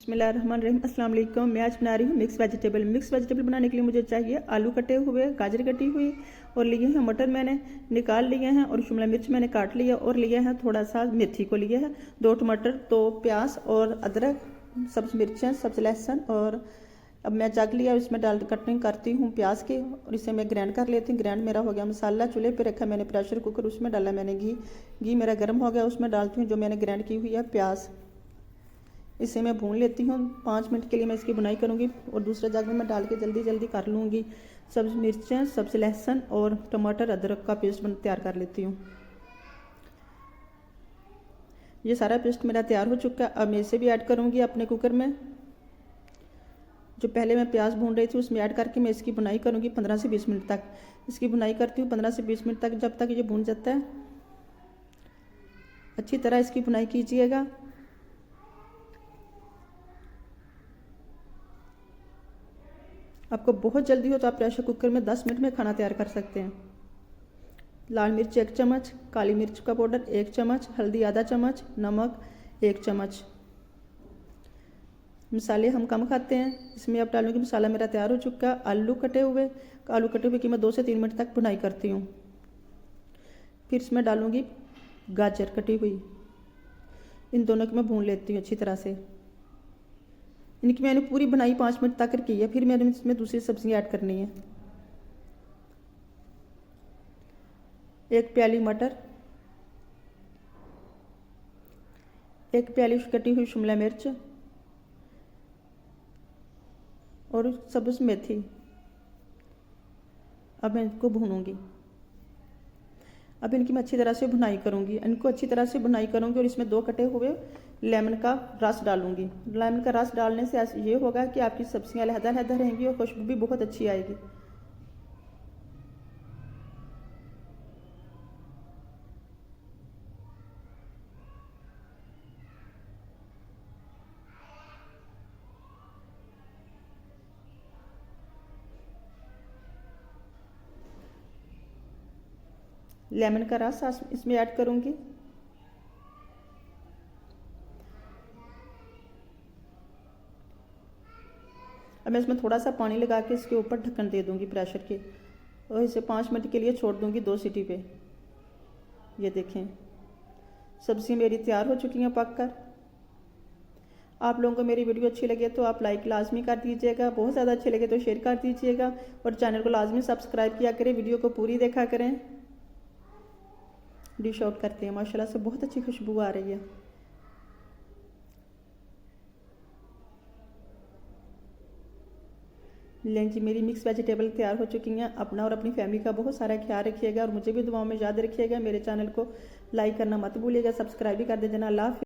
बिस्मिल्लाहिर्रहमानिर्रहीम। अस्सलाम वालेकुम। मैं आज बना रही हूँ मिक्स वेजिटेबल। मिक्स वेजिटेबल बनाने के लिए मुझे चाहिए आलू कटे हुए, गाजर कटी हुई और लिए हैं मटर मैंने निकाल लिए हैं और शिमला मिर्च मैंने काट लिया और लिया है थोड़ा सा मेथी को लिया है, 2 टमाटर, 2 प्याज और अदरक, सब्ज मिर्चें, सब्ज लहसुन। और अब मैं जग लिया, इसमें डाल कटिंग करती हूँ प्याज की और इसे मैं ग्राइंड कर लेती हूँ। ग्राइंड मेरा हो गया। मसाला चूल्हे पे रखा मैंने, प्रेशर कुकर, उसमें डाला मैंने घी मेरा गर्म हो गया, उसमें डालती हूँ जो मैंने ग्राइंड की हुई है प्याज। इसे मैं भून लेती हूँ। 5 मिनट के लिए मैं इसकी बुनाई करूँगी और दूसरे जग में मैं डाल के जल्दी जल्दी कर लूँगी। सब्ज मिर्चें, सब्ज लहसुन और टमाटर अदरक का पेस्ट तैयार कर लेती हूँ। ये सारा पेस्ट मेरा तैयार हो चुका है। अब मैं इसे भी ऐड करूँगी अपने कुकर में। जो पहले मैं प्याज भून रही थी उसमें ऐड करके मैं इसकी बुनाई करूँगी 15 से 20 मिनट तक। इसकी बुनाई करती हूँ 15 से 20 मिनट तक, जब तक ये भून जाता है। अच्छी तरह इसकी बुनाई कीजिएगा। आपको बहुत जल्दी हो तो आप प्रेशर कुकर में 10 मिनट में खाना तैयार कर सकते हैं। लाल मिर्च 1 चम्मच, काली मिर्च का पाउडर 1 चम्मच, हल्दी आधा चम्मच, नमक 1 चम्मच। मसाले हम कम खाते हैं, इसमें अब डालूंगी। मसाला मेरा तैयार हो चुका। आलू कटे हुए की मैं 2 से 3 मिनट तक भुनाई करती हूँ। फिर इसमें डालूंगी गाजर कटी हुई। इन दोनों की मैं भून लेती हूँ अच्छी तरह से। इनकी मैंने पूरी बनाई 5 मिनट तक की है। फिर मैंने इसमें दूसरी सब्जियां ऐड करनी है। 1 प्याली मटर, 1 प्याली कटी हुई शिमला मिर्च और सब्ज मेथी। अब मैं इनको भूनूंगी। अब इनकी मैं अच्छी तरह से भुनाई करूंगी। इनको अच्छी तरह से भुनाई करूंगी और इसमें 2 कटे हुए लेमन का रस डालूंगी। लेमन का रस डालने से ये होगा कि आपकी सब्जियां लहदा रहेंगी और खुशबू भी बहुत अच्छी आएगी। लेमन का रस इसमें ऐड करूंगी। अब मैं इसमें थोड़ा सा पानी लगा के इसके ऊपर ढक्कन दे दूंगी प्रेशर के और इसे 5 मिनट के लिए छोड़ दूंगी 2 सीटी पे। ये देखें सब्जी मेरी तैयार हो चुकी हैं पककर। आप लोगों को मेरी वीडियो अच्छी लगे तो आप लाइक लाजमी कर दीजिएगा, बहुत ज़्यादा अच्छी लगे तो शेयर कर दीजिएगा और चैनल को लाजमी सब्सक्राइब किया करें। वीडियो को पूरी देखा करें। डिश आउट करते हैं। माशाल्लाह से बहुत अच्छी खुशबू आ रही है। लें जी, मेरी मिक्स वेजिटेबल तैयार हो चुकी हैं। अपना और अपनी फैमिली का बहुत सारा ख्याल रखिएगा और मुझे भी दुआओं में याद रखिएगा। मेरे चैनल को लाइक करना मत भूलिएगा, सब्सक्राइब भी कर दीजिएगा। अल्लाह हाफ़िज़।